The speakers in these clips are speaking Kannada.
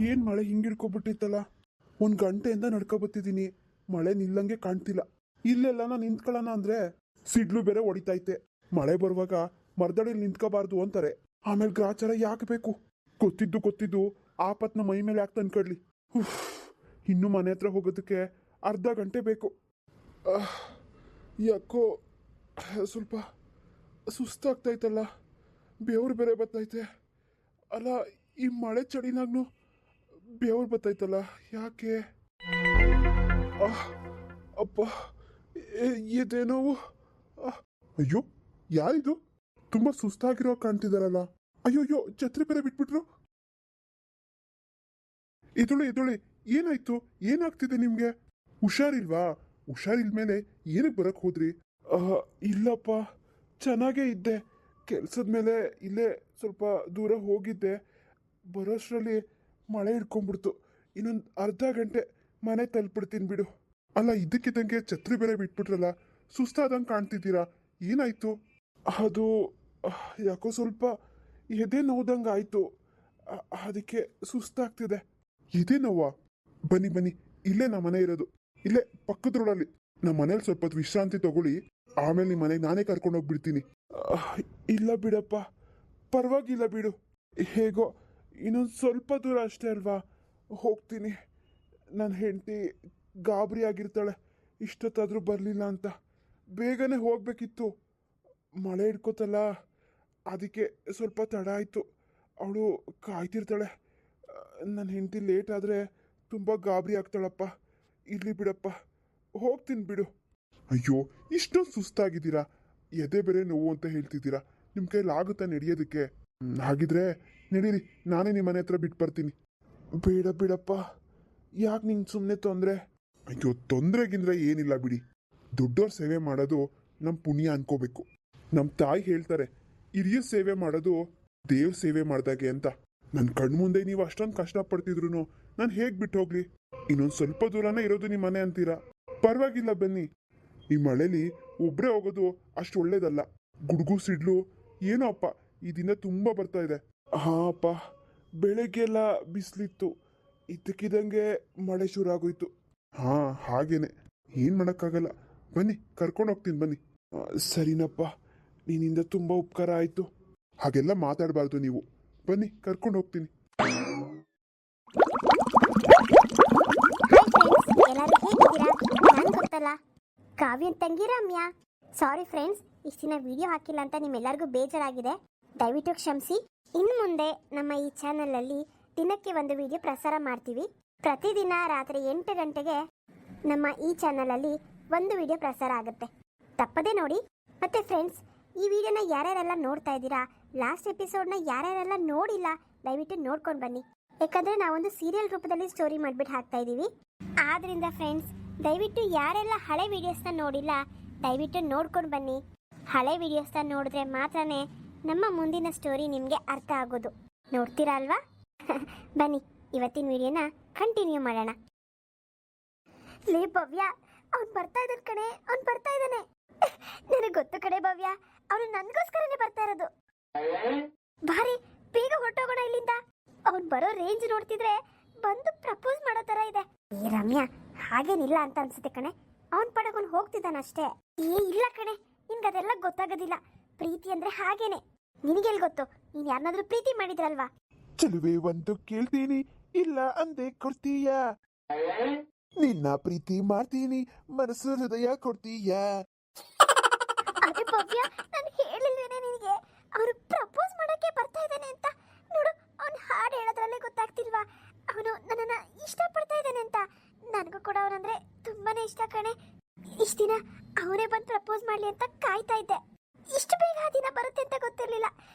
ಏನು ಮಳೆ ಹಿಂಗಿಡ್ಕೊಬಿಟ್ಟಿತ್ತಲ್ಲ. 1 ಗಂಟೆಯಿಂದ ನಡ್ಕೊಬತ್ತಿದ್ದೀನಿ, ಮಳೆ ನಿಲ್ಲಂಗೆ ಕಾಣ್ತಿಲ್ಲ. ಇಲ್ಲೆಲ್ಲ ನಾನು ನಿಂತ್ಕೊಳ್ಳೋಣ ಅಂದರೆ ಸಿಡ್ಲು ಬೇರೆ ಹೊಡಿತೈತೆ. ಮಳೆ ಬರುವಾಗ ಮರದಡಿಯಲ್ಲಿ ನಿಂತ್ಕೋಬಾರ್ದು ಅಂತಾರೆ. ಆಮೇಲೆ ಗ್ರಾಚಾರ ಯಾಕೆ ಬೇಕು? ಗೊತ್ತಿದ್ದು ಆಪತ್ನ ಮೈ ಮೇಲೆ ಯಾಕೆ ತಂದ್ಕೊಡ್ಲಿ? ಇನ್ನು ಮನೆ ಹತ್ರ ಹೋಗೋದಕ್ಕೆ ಅರ್ಧ ಗಂಟೆ ಬೇಕು. ಯಾಕೋ ಸ್ವಲ್ಪ ಸುಸ್ತಾಗ್ತೈತಲ್ಲ, ಬೆವ್ರು ಬೇರೆ ಬರ್ತೈತೆ. ಅಲ್ಲ, ಈ ಮಳೆ ಚಳಿನಾಗ್ನು ಬೆವ್ರು ಬರ್ತೈತಲ್ಲ, ಯಾಕೆ? ಅಪ್ಪ, ಎದೆ ನೋವು. ಅಯ್ಯೋ, ಯಾರಿದು? ತುಂಬಾ ಸುಸ್ತಾಗಿರೋ ಕಾಣ್ತಿದಾರಲ್ಲ. ಅಯ್ಯೋ, ಛತ್ರಿ ಬೇರೆ ಬಿಟ್ಬಿಟ್ರು. ಎದುಳಿ, ಏನಾಯ್ತು? ಏನಾಗ್ತಿದೆ ನಿಮ್ಗೆ? ಹುಷಾರಿಲ್ವಾ? ಹುಷಾರಿಲ್ಮೇಲೆ ಏನಕ್ಕೆ ಬರಕ್ ಹೋದ್ರಿ? ಇಲ್ಲಪ್ಪ, ಚೆನ್ನಾಗೇ ಇದ್ದೆ. ಕೆಲ್ಸದ ಮೇಲೆ ಇಲ್ಲೇ ಸ್ವಲ್ಪ ದೂರ ಹೋಗಿದ್ದೆ. ಬರೋಷ್ಟರಲ್ಲಿ ಮಳೆ ಹಿಡ್ಕೊಂಡ್ಬಿಡ್ತು. ಇನ್ನೊಂದು ಅರ್ಧ ಗಂಟೆ ಮನೆ ತಲುಪಿಡ್ತೀನಿ ಬಿಡು. ಅಲ್ಲ, ಇದ್ದಕ್ಕಿದ್ದಂಗೆ ಛತ್ರಿ ಬೇರೆ ಬಿಟ್ಬಿಟ್ರಲ್ಲ, ಸುಸ್ತಾದಂಗೆ ಕಾಣ್ತಿದ್ದೀರಾ, ಏನಾಯ್ತು? ಅದು ಯಾಕೋ ಸ್ವಲ್ಪ ಎದೆ ನೋದಂಗೆ ಆಯಿತು, ಅದಕ್ಕೆ ಸುಸ್ತಾಗ್ತಿದೆ. ಎದೆ ನೋವಾ? ಬನ್ನಿ, ಇಲ್ಲೇ ನಮ್ಮ ಮನೆ ಇರೋದು, ಇಲ್ಲೇ ಪಕ್ಕದ ರೋಡಲ್ಲಿ. ನಮ್ಮ ಮನೇಲಿ ಸ್ವಲ್ಪ ಹೊತ್ತು ವಿಶ್ರಾಂತಿ ತಗೊಳ್ಳಿ, ಆಮೇಲೆ ನಿಮ್ಮ ಮನೆಗೆ ನಾನೇ ಕರ್ಕೊಂಡು ಹೋಗ್ಬಿಡ್ತೀನಿ. ಇಲ್ಲ ಬಿಡಪ್ಪ, ಪರವಾಗಿಲ್ಲ ಬಿಡು. ಹೇಗೋ ಇನ್ನೊಂದು ಸ್ವಲ್ಪ ದೂರ ಅಷ್ಟೇ ಅಲ್ವಾ, ಹೋಗ್ತೀನಿ. ನನ್ನ ಹೆಂಡತಿ ಗಾಬರಿ ಆಗಿರ್ತಾಳೆ ಇಷ್ಟೊತ್ತಾದರೂ ಬರಲಿಲ್ಲ ಅಂತ. ಬೇಗನೆ ಹೋಗ್ಬೇಕಿತ್ತು, ಮಳೆ ಹಿಡ್ಕೋತಲ್ಲ, ಅದಕ್ಕೆ ಸ್ವಲ್ಪ ತಡ ಆಯಿತು. ಅವಳು ಕಾಯ್ತಿರ್ತಾಳೆ. ನನ್ನ ಹೆಂಡತಿ ಲೇಟ್ ಆದರೆ ತುಂಬ ಗಾಬರಿ ಆಗ್ತಾಳಪ್ಪ. ಇರಲಿ ಬಿಡಪ್ಪ, ಹೋಗ್ತೀನಿ ಬಿಡು. ಅಯ್ಯೋ, ಇಷ್ಟೊಂದು ಸುಸ್ತಾಗಿದ್ದೀರಾ, ಎದೆ ಬೇರೆ ನೋವು ಅಂತ ಹೇಳ್ತಿದ್ದೀರಾ. ನಿಮ್ಮ ಕೈಲಾಗುತ್ತಾ ನಡೆಯೋದಕ್ಕೆ? ಹಾಗಿದ್ರೆ ನಡೀರಿ, ನಾನೇ ನಿಮ್ಮ ಮನೆ ಹತ್ರ ಬಿಟ್ಟು ಬರ್ತೀನಿ. ಬೇಡ ಬಿಡಪ್ಪ, ಯಾಕೆ ನಿಂಗೆ ಸುಮ್ಮನೆ ತೊಂದರೆ? ಅಯ್ಯೋ, ತೊಂದರೆಗಿಂದ್ರೆ ಏನಿಲ್ಲ ಬಿಡಿ. ದೊಡ್ಡವ್ರ ಸೇವೆ ಮಾಡೋದು ನಮ್ಮ ಪುಣ್ಯ ಅನ್ಕೋಬೇಕು. ನಮ್ಮ ತಾಯಿ ಹೇಳ್ತಾರೆ, ಹಿರಿಯ ಸೇವೆ ಮಾಡೋದು ದೇವ್ರ ಸೇವೆ ಮಾಡ್ದಾಗೆ ಅಂತ. ನನ್ನ ಕಣ್ಮುಂದೆ ನೀವು ಅಷ್ಟೊಂದು ಕಷ್ಟಪಡ್ತಿದ್ರು ನಾನು ಹೇಗೆ ಬಿಟ್ಟು ಹೋಗ್ಲಿ? ಇನ್ನೊಂದು ಸ್ವಲ್ಪ ದೂರನೇ ಇರೋದು ನಿಮ್ಮ ಮನೆ ಅಂತೀರಾ. ಪರವಾಗಿಲ್ಲ, ಬನ್ನಿ. ಈ ಮಳೇಲಿ ಒಬ್ಬರೇ ಹೋಗೋದು ಅಷ್ಟು ಒಳ್ಳೇದಲ್ಲ. ಗುಡುಗು ಸಿಡ್ಲು ಏನೋ ಅಪ್ಪ ಈ ದಿನ ತುಂಬ ಬರ್ತಾ ಇದೆ. ಹಾಂ ಅಪ್ಪ, ಬೆಳಗ್ಗೆಲ್ಲ ಬಿಸಿಲಿತ್ತು, ಇದ್ದಕ್ಕಿದ್ದಂಗೆ ಮಳೆ ಶುರು ಆಗೋಯ್ತು. ಹಾಂ, ಹಾಗೇನೆ, ಏನು ಮಾಡೋಕ್ಕಾಗಲ್ಲ. ಬನ್ನಿ, ಕರ್ಕೊಂಡು ಹೋಗ್ತೀನಿ ಬನ್ನಿ. ಸರಿನಪ್ಪ, ನಿನ್ನಿಂದ ತುಂಬ ಉಪಕಾರ ಆಯಿತು. ಹಾಗೆಲ್ಲ ಮಾತಾಡಬಾರ್ದು ನೀವು. ಬನ್ನಿ, ಕರ್ಕೊಂಡು ಹೋಗ್ತೀನಿ. ಎಲ್ಲರೂ ಹೇಗಿದ್ದೀರಾ? ನಾನು ಗೊತ್ತಲ್ಲ, ಕಾವ್ಯನ್ ತಂಗಿ ರಮ್ಯಾ. ಸಾರಿ ಫ್ರೆಂಡ್ಸ್, ಇಷ್ಟು ದಿನ ವಿಡಿಯೋ ಹಾಕಿಲ್ಲ ಅಂತ ನಿಮ್ಮೆಲ್ಲರಿಗೂ ಬೇಜಾರಾಗಿದೆ, ದಯವಿಟ್ಟು ಕ್ಷಮಿಸಿ. ಇನ್ನು ಮುಂದೆ ನಮ್ಮ ಈ ಚಾನಲಲ್ಲಿ ದಿನಕ್ಕೆ ಒಂದು ವಿಡಿಯೋ ಪ್ರಸಾರ ಮಾಡ್ತೀವಿ. ಪ್ರತಿದಿನ ರಾತ್ರಿ 8 ಗಂಟೆಗೆ ನಮ್ಮ ಈ ಚಾನಲಲ್ಲಿ ಒಂದು ವಿಡಿಯೋ ಪ್ರಸಾರ ಆಗುತ್ತೆ, ತಪ್ಪದೇ ನೋಡಿ. ಮತ್ತೆ ಫ್ರೆಂಡ್ಸ್, ಈ ವಿಡಿಯೋನ ಯಾರ್ಯಾರೆಲ್ಲ ನೋಡ್ತಾ ಇದ್ದೀರಾ, ಲಾಸ್ಟ್ ಎಪಿಸೋಡ್ನ ಯಾರ್ಯಾರೆಲ್ಲ ನೋಡಿಲ್ಲ, ದಯವಿಟ್ಟು ನೋಡ್ಕೊಂಡು ಬನ್ನಿ. ಯಾಕಂದರೆ ನಾವೊಂದು ಸೀರಿಯಲ್ ರೂಪದಲ್ಲಿ ಸ್ಟೋರಿ ಮಾಡಿಬಿಟ್ಟು ಹಾಕ್ತಾ ಇದ್ದೀವಿ. ಆದ್ದರಿಂದ ಫ್ರೆಂಡ್ಸ್, ದಯವಿಟ್ಟು ಯಾರೆಲ್ಲ ಹಳೆ ವಿಡಿಯೋಸ್ನ ನೋಡಿಲ್ಲ, ದಯವಿಟ್ಟು ನೋಡ್ಕೊಂಡು ಬನ್ನಿ. ಹಳೆ ವಿಡಿಯೋಸ್ನ ನೋಡಿದ್ರೆ ಮಾತ್ರನೇ ನಮ್ಮ ಮುಂದಿನ ಸ್ಟೋರಿ ನಿಮಗೆ ಅರ್ಥ ಆಗೋದು. ನೋಡ್ತೀರಾ ಅಲ್ವಾ? ಬನ್ನಿ, ಇವತ್ತಿನ ವಿಡಿಯೋನ ಕಂಟಿನ್ಯೂ ಮಾಡೋಣ. ಲೇ ಭವ್ಯ, ಅವ್ನು ಬರ್ತಾ ಇದ್ದಾನೆ ಕಣೆ, ಅವ್ನು ಬರ್ತಾ ಇದ್ದಾನೆ. ನನಗೆ ಗೊತ್ತು ಕಣೆ ಭವ್ಯ, ಅವನು ನನಗೋಸ್ಕರನೇ ಬರ್ತಾ ಇರೋದು. ಬಾರಿ ಬೇಗ ಹೊರಟೋಗೋಣ ಇಲ್ಲಿಂದ. ಅವ್ನು ಬರೋ ರೇಂಜ್ ನೋಡ್ತಿದ್ರೆ ಬಂದು ಪ್ರಪೋಸ್ ಮಾಡೋ ಥರ ಇದೆ. ಏ ರಮ್ಯಾ, ಹಾಗೇನಿಲ್ಲ ಅಂತ ಅನ್ಸುತ್ತೆ ಕಣೆ, ಅವನ್ ಪಡಕೊಂಡು ಹೋಗ್ತಿದ್ದಾನಷ್ಟೇ. ಇಲ್ಲ ಕಣೆ, ನಿನ್ಗೆ ಅದೆಲ್ಲ ಗೊತ್ತಾಗೋದಿಲ್ಲ. ಪ್ರೀತಿ ಅಂದ್ರೆ ಹಾಗೇನೆ, ನಿನಗೆಲ್ ಗೊತ್ತು? ನೀನ್ ಯಾರನ್ನಾದ್ರೂ ಪ್ರೀತಿ ಮಾಡಿದ್ರಲ್ವಾ? ಚೆಲುವೆ ಒಂದು ಕೇಳ್ತೀನಿ, ಇಲ್ಲ ಅಂದೆ ಕೊಡ್ತೀಯ. ನಿನ್ನ ಪ್ರೀತಿ ಮಾಡ್ತೀನಿ, ಮನಸ್ಸು ಹೃದಯ ಕೊಡ್ತೀಯ. ಅದೇ ಭವ್ಯ, ನಾನು ಹೇಳಿಲ್ವೇನೆ ನಿನಗೆ ಅವನು ಪ್ರಪೋಸ್ ಮಾಡಕ್ಕೆ ಬರ್ತಾ ಇದ್ದಾನೆ ಅಂತ? ನೋಡು, ಅವನು ಹಾಡು ಹೇಳೋದ್ರಲ್ಲೇ ಗೊತ್ತಾಗ್ತಿಲ್ವಾ ಅವನು ನನ್ನನ್ನ ಇಷ್ಟಪಡ್ತಾ ಇದ್ದಾನೆ ಅಂತ. ನನಗೂ ಕೂಡ ಅವನಂದ್ರೆ ತುಂಬಾನೇ ಇಷ್ಟ ಕಣೆ. ಇಷ್ಟ ದಿನ ಅವನೇ ಬಂದು ಪ್ರಪೋಸ್ ಮಾಡ್ಲಿ ಅಂತ ಕಾಯ್ತಾ ಇದ್ದೆ. ಇಷ್ಟು ಬೇಗ ಆ ದಿನ ಬರುತ್ತೆ ಅಂತ ಗೊತ್ತಿರ್ಲಿಲ್ಲ.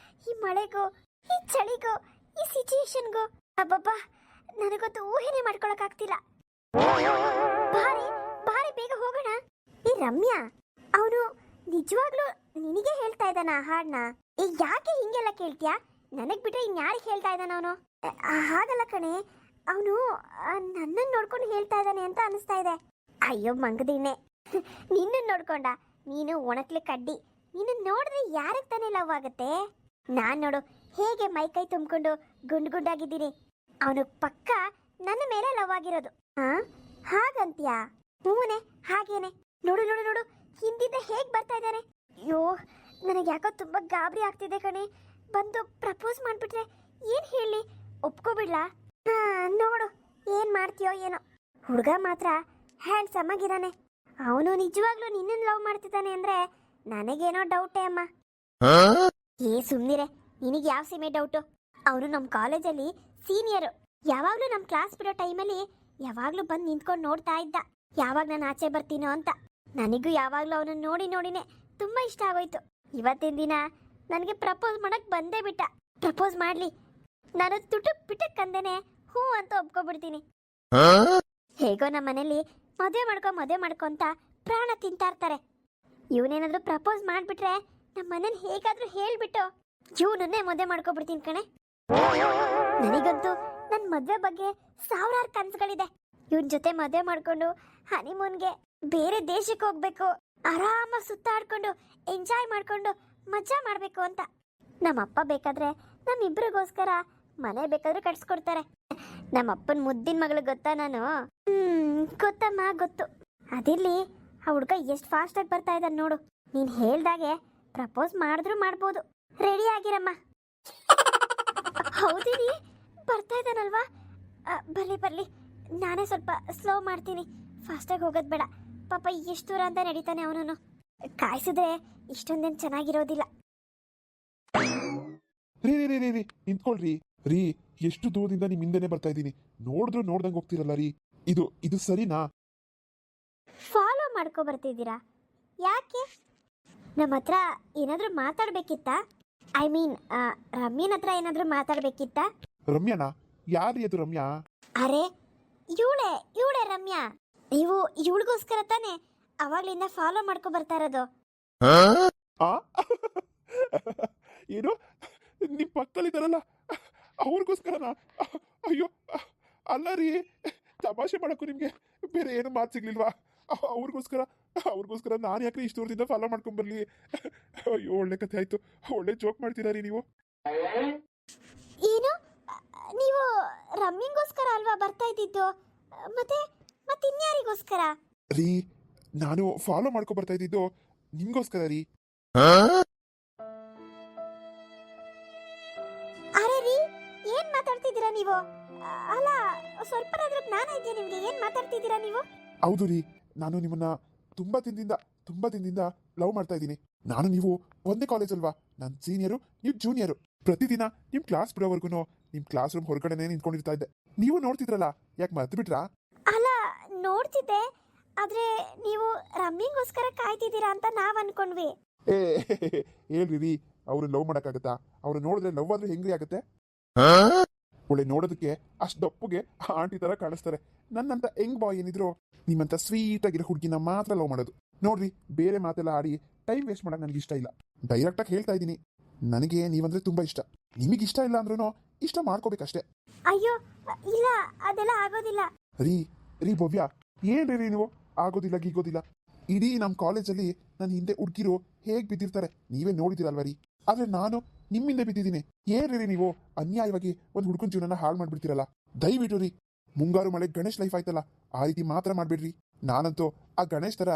ಈ ಮಳೆಗೂ, ಈ ಚಳಿಗೂ, ಈ ಸಿಚುಯೇಷನ್ಗೂ ಅಬ್ಬಬ್ಬಾ, ನನಗಂತೂ ಊಹೆನೆ ಮಾಡ್ಕೊಳಕ್ ಆಗ್ತಿಲ್ಲ. ಬಾರಿ ಬಾರಿ ಬೇಗ ಹೋಗೋಣ. ಈ ರಮ್ಯಾ, ಅವನು ನಿಜವಾಗ್ಲೂ ನಿನಗೆ ಹೇಳ್ತಾ ಇದ್ದಾನ ಆ ಹಾಡ್ನ? ಯಾಕೆ ಹಿಂಗೆಲ್ಲ ಕೇಳ್ತೀಯಾ? ನನಗ್ ಬಿಟ್ರೆ ಇನ್ಯಾರಿಗೆ ಹೇಳ್ತಾ ಇದ್ದಾನ ಅವನು? ಹಾಗಲ್ಲ ಕಣೆ, ಅವನು ನನ್ನನ್ನು ನೋಡ್ಕೊಂಡು ಹೇಳ್ತಾ ಇದ್ದಾನೆ ಅಂತ ಅನಿಸ್ತಾ ಇದೆ. ಅಯ್ಯೋ ಮಂಗದಿಣ್ಣೆ, ನಿನ್ನನ್ನು ನೋಡ್ಕೊಂಡ? ನೀನು ಒಣಕ್ಲೆ ಕಡ್ಡಿ. ನೀನು ನೋಡಿದ್ರೆ ಯಾರಿಗೆ ತಾನೇ ಲವ್ ಆಗುತ್ತೆ? ನಾನ್ ನೋಡು ಹೇಗೆ ಮೈ ಕೈ ತುಂಬಿಕೊಂಡು ಗುಂಡ್ ಗುಂಡಾಗಿದ್ದೀನಿ. ಅವನು ಪಕ್ಕ ನನ್ನ ಮೇಲೆ ಲವ್ ಆಗಿರೋದು. ಹಾ, ಹಾಗಂತ್ಯಾ? ಹೂನೆ, ಹಾಗೇನೆ. ನೋಡು ನೋಡು ನೋಡು, ಹಿಂದಿಂದ ಹೇಗ್ ಬರ್ತಾ ಇದ್ದಾನೆ. ಅಯ್ಯೋ, ನನಗೆ ಯಾಕೋ ತುಂಬಾ ಗಾಬರಿ ಆಗ್ತಿದೆ ಕಣೆ. ಬಂದು ಪ್ರಪೋಸ್ ಮಾಡ್ಬಿಟ್ರೆ ಏನ್ ಹೇಳಿ, ಒಪ್ಕೋಬಿಡ್ಲಾ? ನೋಡು ಏನ್ ಮಾಡ್ತೀಯೋ ಏನೋ. ಹುಡುಗ ಮಾತ್ರ ಹ್ಯಾಂಡ್ಸಮ್ ಆಗಿದ್ದಾನೆ. ಅವನು ನಿಜವಾಗ್ಲೂ ನಿನ್ನನ್ನು ಲವ್ ಮಾಡ್ತಿದ್ದಾನೆ ಅಂದ್ರೆ ನನಗೇನೋ ಡೌಟೇ ಅಮ್ಮ. ಏ ಸುಮ್ನಿರೆ, ನಿನಗೆ ಯಾವ ಸೀಮೆ ಡೌಟು? ಅವನು ನಮ್ಮ ಕಾಲೇಜಲ್ಲಿ ಸೀನಿಯರು. ಯಾವಾಗ್ಲೂ ನಮ್ಮ ಕ್ಲಾಸ್ ಬಿಡೋ ಟೈಮಲ್ಲಿ ಯಾವಾಗ್ಲೂ ಬಂದು ನಿಂತ್ಕೊಂಡು ನೋಡ್ತಾ ಇದ್ದ, ಯಾವಾಗ ನಾನು ಆಚೆ ಬರ್ತೀನೋ ಅಂತ. ನನಗೂ ಯಾವಾಗ್ಲೂ ಅವನನ್ನು ನೋಡಿ ನೋಡಿನೇ ತುಂಬಾ ಇಷ್ಟ ಆಗೋಯ್ತು. ಇವತ್ತಿನ ದಿನ ನನಗೆ ಪ್ರಪೋಸ್ ಮಾಡಕ್ ಬಂದೇ ಬಿಟ್ಟ. ಪ್ರಪೋಸ್ ಮಾಡ್ಲಿ, ನಾನು ತುಟುಕ್ ಪಿಟಕ್ ಅಂದೇನೆ ಹೂ ಅಂತ ಒಪ್ಕೊಬಿಡ್ತೀನಿ. ಹೇಗೋ ನಮ್ಮ ಮನೇಲಿ ಮದುವೆ ಮಾಡ್ಕೊ ಅಂತ ಪ್ರಾಣ ತಿಂತಾ ಇರ್ತಾರೆ. ಇವನೇನಾದ್ರೂ ಪ್ರಪೋಸ್ ಮಾಡ್ಬಿಟ್ರೆ ನಮ್ಮ ಮನೇಲಿ ಹೇಗಾದ್ರೂ ಹೇಳ್ಬಿಟ್ಟು ಇವನನ್ನೇ ಮದುವೆ ಮಾಡ್ಕೊಬಿಡ್ತೀನಿ ಕಣೆ. ನನಗಂತೂ ನನ್ನ ಮದುವೆ ಬಗ್ಗೆ ಸಾವಿರಾರು ಕನಸುಗಳಿದೆ. ಇವನ್ ಜೊತೆ ಮದುವೆ ಮಾಡ್ಕೊಂಡು ಹನಿಮೂನ್ಗೆ ಬೇರೆ ದೇಶಕ್ಕೆ ಹೋಗ್ಬೇಕು, ಆರಾಮಾಗಿ ಸುತ್ತಾಡ್ಕೊಂಡು ಎಂಜಾಯ್ ಮಾಡ್ಕೊಂಡು ಮಜಾ ಮಾಡ್ಬೇಕು ಅಂತ. ನಮ್ಮಪ್ಪ ಬೇಕಾದ್ರೆ ನಮ್ಮಿಬ್ರಿಗೋಸ್ಕರ ಮನೆ ಬೇಕಾದ್ರೂ ಕಟ್ಸ್ಕೊಡ್ತಾರೆ. ನಮ್ಮಪ್ಪನ ಮುದ್ದಿನ ಮಗಳು ಗೊತ್ತಾ ನಾನು? ಗೊತ್ತಮ್ಮ, ಗೊತ್ತು. ಅದಿರ್ಲಿ, ಆ ಹುಡ್ಗ ಎಷ್ಟು ಫಾಸ್ಟ್ ಆಗಿ ಬರ್ತಾ ಇದ್ದಾನೆ ನೋಡು. ನೀನ್ ಹೇಳ್ದಾಗೆ ಪ್ರಪೋಸ್ ಮಾಡಿದ್ರು ಮಾಡ್ಬೋದು. ರೆಡಿ ಆಗಿರಮ್ಮ. ಹೌದಿನಿ, ಬರ್ತಾ ಇದ್ದಾನಲ್ವಾ? ಬರ್ಲಿ, ನಾನೇ ಸ್ವಲ್ಪ ಸ್ಲೋ ಮಾಡ್ತೀನಿ. ಫಾಸ್ಟಾಗಿ ಹೋಗೋದು ಬೇಡ. ಪಾಪ ಎಷ್ಟು ದೂರ ಅಂತ ನಡೀತಾನೆ ಅವನು. ಕಾಯಿಸಿದ್ರೆ ಇಷ್ಟೊಂದೇನು ಚೆನ್ನಾಗಿರೋದಿಲ್ಲ. ರೀ ರೀ ರೀ ರೀ ನಿಂತ್ಕೊಳ್ರಿ. ರೀ, ಎಷ್ಟು ದೂರದಿಂದ ನಿಮ್ ಹಿಂದೆನೆ ಬರ್ತಾ ಇದ್ದೀನಿ. ನೋಡಿದ್ರು ನೋಡ್ದಂಗೆ ಹೋಗ್ತಿರಲ್ಲ ರೀ. ಇದು ಸರಿನಾ? ಫಾಲೋ ಮಾಡ್ಕೊ ಬರ್ತಿದ್ದೀರಾ? ಯಾಕೆ? ನಮ್ಮ ಹತ್ರ ಏನಾದರೂ ಮಾತಾಡ್ಬೇಕಿತ್ತಾ? ಐ ಮೀನ್, ರಮ್ಯನ ಹತ್ರ ಏನಾದರೂ ಮಾತಾಡ್ಬೇಕಿತ್ತಾ? ರಮ್ಯಾನಾ? ಯಾರೀ ಅದು ರಮ್ಯಾ? ಅರೆ, ಇವಳೆ ರಮ್ಯಾ. ನೀವು ಇವಳಿಗೋಸ್ಕರ ತಾನೇ ಅವಾಗ್ಲಿಂದ ಫಾಲೋ ಮಾಡ್ಕೊ ಬರ್ತಾ ಇರೋದು. ಏನು, ನಿಮ್ ಪಕ್ಕದಲ್ಲಿದ್ದಾರಲ್ಲ ಅವ್ರಿಗೋಸ್ಕರನಾ? ಅಯ್ಯೋ, ಅಲ್ಲ ರೀ, ತಮಾಷೆ ಮಾಡಕ್ಕೂ ನಿಮ್ಗೆ ಬೇರೆ ಏನು ಮಾತು ಸಿಗ್ಲಿಲ್ವಾ? ಅವ್ರಿಗೋಸ್ಕರ ನಾನು ಯಾಕ್ರಿ ಇಷ್ಟು ದೂರದಿಂದ ಫಾಲೋ ಮಾಡ್ಕೊಂಡ್ ಬರ್ಲಿ? ಅಯ್ಯೋ, ಒಳ್ಳೆ ಕಥೆ ಆಯ್ತು. ಒಳ್ಳೆ ಜೋಕ್ ಮಾಡ್ತೀರಾ ರೀ ನೀವು. ಏನು, ನೀವು ರಮ್ಯಂಗೋಸ್ಕರ ಅಲ್ವಾ ಬರ್ತಾ ಇದ್ದಿದ್ದು? ಮತ್ತೆ ಇನ್ಯಾರಿಗೋಸ್ಕರ? ರೀ, ನಾನು ಫಾಲೋ ಮಾಡ್ಕೊ ಬರ್ತಾ ಇದ್ದಿದ್ದು ನಿಮ್ಗೋಸ್ಕರ ರೀ. ಅರೆ ರೀ, ಏನ್ ಮಾತಾಡ್ತಿದ್ದೀರಾ ನೀವು? ಅಲ್ಲ, ಸ್ವಲ್ಪ ಜ್ಞಾನ ಇದೆಯಾ ನಿಮ್ಗೆ? ಏನ್ ಮಾತಾಡ್ತಿದ್ದೀರಾ ನೀವು? ಹೌದು ರೀ, ನಾನು ನಿಮ್ಮನ್ನ ತುಂಬಾ ದಿನದಿಂದ ಲವ್ ಮಾಡ್ತಾ ಇದ್ದೀನಿ. ನಾನು ನೀವು ಒಂದೇ ಕಾಲೇಜ್ ಅಲ್ವಾ? ನಾನು ಸೀನಿಯರು, ನೀವು ಜೂನಿಯರು. ಪ್ರತಿದಿನ ನಿಮ್ ಕ್ಲಾಸ್ ಬಿಡೋವರೆಗೂ ನಿಮ್ ಕ್ಲಾಸ್ ರೂಮ್ ಹೊರಗಡೆನೆ ನಿಂತ್ಕೊಂಡಿರ್ತಾ ಇದ್ದೆ. ನೀವು ನೋಡ್ತಿದ್ರಲ್ಲ, ಯಾಕೆ ಮರ್ತು ಬಿಟ್ರಾ? ಅಲ್ಲ, ನೋಡ್ತಿದ್ದೆ. ಆದ್ರೆ ನೀವು ರಮ್ಯಂಗೋಸ್ಕರ ಕಾಯ್ತಿದ್ದೀರಾ ಅಂತ ನಾವ್ ಅನ್ಕೊಂಡ್ವಿ. ಹೇಳ್ರಿ ರೀ, ಅವ್ರು ಲವ್ ಮಾಡಕ್ಕಾಗತ್ತಾ? ಅವ್ರು ನೋಡಿದ್ರೆ ಲವ್ ಆದ್ರೆ ಹೆಂಗ್ರಿ ಆಗುತ್ತೆ? ಒಳ್ಳೆ ನೋಡೋದಕ್ಕೆ ಅಷ್ಟು ದಪ್ಪಗೆ ಆಂಟಿ ತರ ಕಾಣಿಸ್ತಾರೆ. ನನ್ನಂತ ಹೆಂಗ್ ಬಾಯ್ ಏನಿದ್ರು ನಿಮ್ಮಂತ ಸ್ವೀಟ್ ಆಗಿರೋ ಹುಡುಗಿನ ಮಾತ್ರ ಲವ್ ಮಾಡೋದು. ನೋಡ್ರಿ, ಬೇರೆ ಮಾತೆಲ್ಲ ಆಡಿ ಟೈಮ್ ವೇಸ್ಟ್ ಮಾಡಕ್ ನನಗೆ ಇಷ್ಟ ಇಲ್ಲ. ಡೈರೆಕ್ಟ್ ಆಗಿ ಹೇಳ್ತಾ ಇದ್ದೀನಿ, ನನಗೆ ನೀವಂದ್ರೆ ತುಂಬಾ ಇಷ್ಟ. ನಿಮಗೆ ಇಷ್ಟ ಇಲ್ಲ ಅಂದ್ರೂ ಇಷ್ಟ ಮಾಡ್ಕೋಬೇಕಷ್ಟೇ. ಅಯ್ಯೋ ಇಲ್ಲ, ಅದೆಲ್ಲ ಆಗೋದಿಲ್ಲ. ರೀ ಭವ್ಯ, ಏನ್ರಿ ನೀವು ಆಗೋದಿಲ್ಲ ಗೀಗೋದಿಲ್ಲ? ಇಡೀ ನಮ್ಮ ಕಾಲೇಜಲ್ಲಿ ನನ್ನ ಹಿಂದೆ ಹುಡುಗಿರು ಹೇಗ್ ಬಿದ್ದಿರ್ತಾರೆ ನೀವೇ ನೋಡಿದಿರಲ್ವ ರೀ. ಆದ್ರೆ ನಾನು ನಿಮ್ಮಿಂದ ಬಿದ್ದಿದ್ದೀನಿ. ಏನ್ರಿ ನೀವು ಅನ್ಯಾಯವಾಗಿ ಒಂದು ಹುಡುಗನ ಜೀವನ ಹಾಳು ಮಾಡ್ಬಿಡ್ತೀರಲ್ಲ. ದಯವಿಟ್ಟು ರೀ, ಮುಂಗಾರು ಮಳೆ ಗಣೇಶ್ ಲೈಫ್ ಆಯ್ತಲ್ಲ, ಆ ರೀತಿ ಮಾತ್ರ ಮಾಡ್ಬಿಡ್ರಿ. ನಾನಂತೂ ಆ ಗಣೇಶ್ ತರ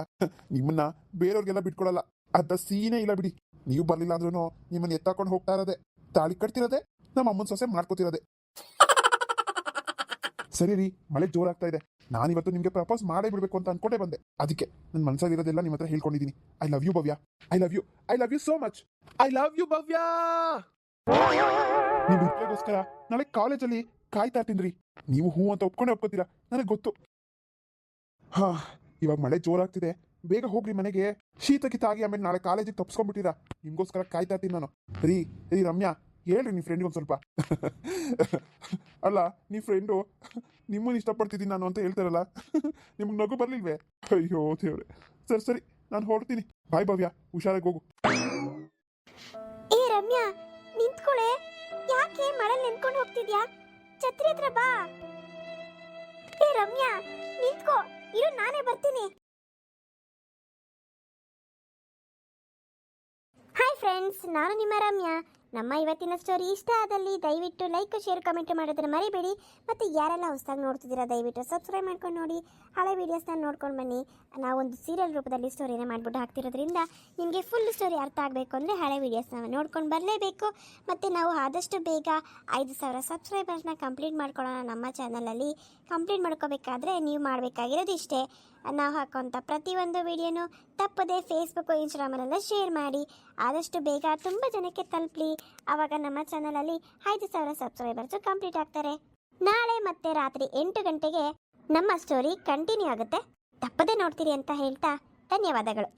ನಿಮ್ಮನ್ನ ಬೇರೆಯವ್ರಿಗೆಲ್ಲ ಬಿಟ್ಕೊಡಲ್ಲ. ಅದ ಸೀನೇ ಇಲ್ಲ ಬಿಡಿ. ನೀವು ಬರ್ಲಿಲ್ಲ ಅಂದ್ರೂ ನಿಮ್ಮನ್ನ ಎತ್ತಾಕೊಂಡು ಹೋಗ್ತಾ ಇರೋದೆ, ತಾಳಿ ಕಟ್ತಿರೋದೆ, ನಮ್ಮ ಅಮ್ಮನ ಸೊಸೆ ಮಾಡ್ಕೋತಿರೋದೆ. ಸರಿ ರೀ, ಮಳೆ ಜೋರಾಗ್ತಾ ಇದೆ. ನಾನಿವತ್ತು ನಿಮ್ಗೆ ಪ್ರಪೋಸ್ ಮಾಡೇ ಬಿಡ್ಬೇಕು ಅಂತ ಅನ್ಕೊಂಡೇ ಬಂದೆ. ಅದಕ್ಕೆ ನನ್ನ ಮನಸ್ಸಲ್ಲಿರೋದೆಲ್ಲ ನಿಮ್ಮ ಹತ್ರ ಹೇಳ್ಕೊಂಡಿದ್ದೀನಿ. I love you Bhavya. I love you so much. I love you Bhavya. ನಿಮ್ ಹುಡುಗಿಗೋಸ್ಕರ ನಾಳೆ ಕಾಲೇಜಲ್ಲಿ ಕಾಯ್ತಾ ಇರ್ತೀನ್ರಿ. ನೀವು ಹೂ ಅಂತ ಒಪ್ಕೊತೀರಾ, ನನಗೆ ಗೊತ್ತು. ಇವಾಗ ಮಳೆ ಜೋರಾಗ್ತಿದೆ, ಬೇಗ ಹೋಗ್ರಿ ಮನೆಗೆ. ಶೀತಕ್ಕೆ ತಾಗಿ ಆಮೇಲೆ ನಾಳೆ ಕಾಲೇಜಿಗೆ ತಪ್ಸ್ಕೊಂಡ್ಬಿಟ್ಟಿರಾ. ನಿಮ್ಗೋಸ್ಕರ ಕಾಯ್ತಾ ಇರ್ತೀನಿ ನಾನು. ರೀ ರಮ್ಯಾ, ಹೇಳ್ರಿ ನಿಮ್ಮ ಫ್ರೆಂಡ್ಗೆ ಒಂದು ಸ್ವಲ್ಪ. ಅಲ್ಲ, ನಿಮ್ಮ ಫ್ರೆಂಡು ನಿಮ್ಮನ್ನು ಇಷ್ಟಪಡ್ತಿದ್ದೀನಿ ನಾನು ಅಂತ ಹೇಳ್ತಾರಲ್ಲ, ನಿಮ್ಗೆ ನಗು ಬರ್ಲಿಲ್ವೇ? ಅಯ್ಯೋ ದೇವ್ರೆ. ಸರಿ, ನಾನು ಹೊರಡ್ತೀನಿ. ಬಾಯ್ ಭವ್ಯ, ಹುಷಾರಾಗಿ ಹೋಗು. ಏ ರಮ್ಯಾ, ನಿಂತ್ಕೊಳ್ಳೆ. ಯಾಕೆ ಮಳೆ ನೆನ್ಕೊಂಡು ಹೋಗ್ತಿದ್ಯಾ? ಛತ್ರಿ ಹತ್ರ ಬಾ. ಏ ರಮ್ಯಾ, ನಿಂತ್ಕೋ, ಇರು, ನಾನೇ ಬರ್ತೀನಿ. ಹಾಯ್ ಹಾಯ್ ಫ್ರೆಂಡ್ಸ್, ನಾನು ನಿಮ್ಮ ರಮ್ಯಾ. ನಮ್ಮ ಇವತ್ತಿನ ಸ್ಟೋರಿ ಇಷ್ಟ ಆದಲ್ಲಿ ದಯವಿಟ್ಟು ಲೈಕ್, ಶೇರ್, ಕಮೆಂಟ್ ಮಾಡೋದನ್ನ ಮರಿಬೇಡಿ. ಮತ್ತು ಯಾರೆಲ್ಲ ಹೊಸದಾಗಿ ನೋಡ್ತಿದ್ದೀರಾ ದಯವಿಟ್ಟು ಸಬ್ಸ್ಕ್ರೈಬ್ ಮಾಡ್ಕೊಂಡು ನೋಡಿ. ಹಳೆ ವೀಡಿಯೋಸ್ನ ನೋಡ್ಕೊಂಡು ಬನ್ನಿ. ನಾವೊಂದು ಸೀರಿಯಲ್ ರೂಪದಲ್ಲಿ ಸ್ಟೋರಿನ ಮಾಡಿಬಿಟ್ಟು ಹಾಕ್ತಿರೋದ್ರಿಂದ ನಿಮಗೆ ಫುಲ್ ಸ್ಟೋರಿ ಅರ್ಥ ಆಗಬೇಕು ಅಂದರೆ ಹಳೆ ವೀಡಿಯೋಸ್ನ ನೋಡ್ಕೊಂಡು ಬರಲೇಬೇಕು. ಮತ್ತು ನಾವು ಆದಷ್ಟು ಬೇಗ 5,000 ಸಬ್ಸ್ಕ್ರೈಬರ್ಸ್ನ ಕಂಪ್ಲೀಟ್ ಮಾಡ್ಕೊಳ್ಳೋಣ. ನಮ್ಮ ಚಾನಲಲ್ಲಿ ಕಂಪ್ಲೀಟ್ ಮಾಡ್ಕೋಬೇಕಾದ್ರೆ ನೀವು ಮಾಡಬೇಕಾಗಿರೋದು ಇಷ್ಟೇ. ನಾವು ಹಾಕೋಂಥ ಪ್ರತಿಯೊಂದು ವಿಡಿಯೋನು ತಪ್ಪದೆ ಫೇಸ್ಬುಕ್ಕು, ಇನ್ಸ್ಟಾಗ್ರಾಮಲ್ಲೆಲ್ಲ ಶೇರ್ ಮಾಡಿ. ಆದಷ್ಟು ಬೇಗ ತುಂಬ ಜನಕ್ಕೆ ತಲುಪಲಿ. ಆವಾಗ ನಮ್ಮ ಚಾನಲಲ್ಲಿ 5,000 ಸಬ್ಸ್ಕ್ರೈಬರ್ಸು ಕಂಪ್ಲೀಟ್ ಆಗ್ತಾರೆ. ನಾಳೆ ಮತ್ತೆ ರಾತ್ರಿ 8 ಗಂಟೆಗೆ ನಮ್ಮ ಸ್ಟೋರಿ ಕಂಟಿನ್ಯೂ ಆಗುತ್ತೆ. ತಪ್ಪದೆ ನೋಡ್ತೀರಿ ಅಂತ ಹೇಳ್ತಾ ಧನ್ಯವಾದಗಳು.